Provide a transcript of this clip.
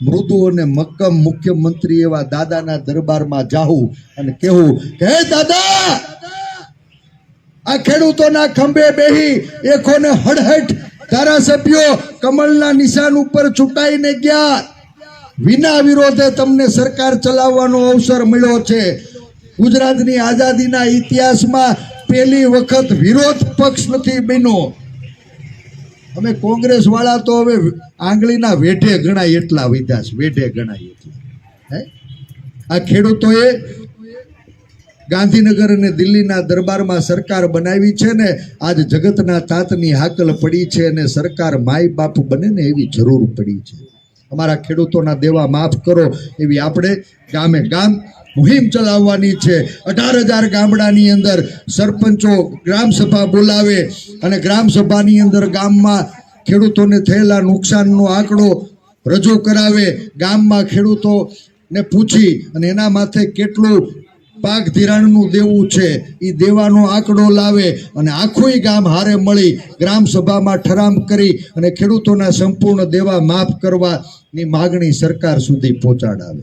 મૃદુ અને મક્કમ મુખ્યમંત્રી એવા દાદાના દરબારમાં જાવું અને કહેવું કે હે દાદા, આ ખેડૂતોના ખંભે બેહી એકોને હડહટ ધારાસભ્યો કમળના નિશાન ઉપર ચૂંટાઈને ગયા, વિના વિરોધે તમને સરકાર ચલાવવાનો અવસર મળ્યો છે. ગુજરાતની આઝાદીના ઇતિહાસમાં પહેલી વખત વિરોધ પક્ષ નથી બન્યો. અમે કોંગ્રેસ વાળા તો હવે આંગળીના વેઢે ગણાય એટલા વિધાસ, વેઢે ગણાય એટલા. હે, આ ખેડૂતોએ ગાંધીનગર અને દિલ્હીના દરબારમાં સરકાર બનાવી છે ને, આજ જગતના તાતની હાકલ પડી છે અને સરકાર માય બાપ બને ને એવી જરૂર પડી છે. અમારા ખેડૂતોના દેવા માફ કરો એવી આપણે ગામે ગામ મુહિમ ચલાવવાની છે. 18,000 ગામડાની અંદર સરપંચો ગ્રામસભા બોલાવે અને ગ્રામસભાની અંદર ગામમાં ખેડૂતોને થયેલા નુકસાનનો આંકડો રજૂ કરાવે. ગામમાં ખેડૂતોને પૂછી અને એના માથે કેટલું પાક ધિરાણનું દેવું છે એ દેવાનો આંકડો લાવે અને આખું ગામ હારે મળી ગ્રામસભામાં ઠરાવ કરી અને ખેડૂતોના સંપૂર્ણ દેવા માફ કરવાની માગણી સરકાર સુધી પહોંચાડાવે.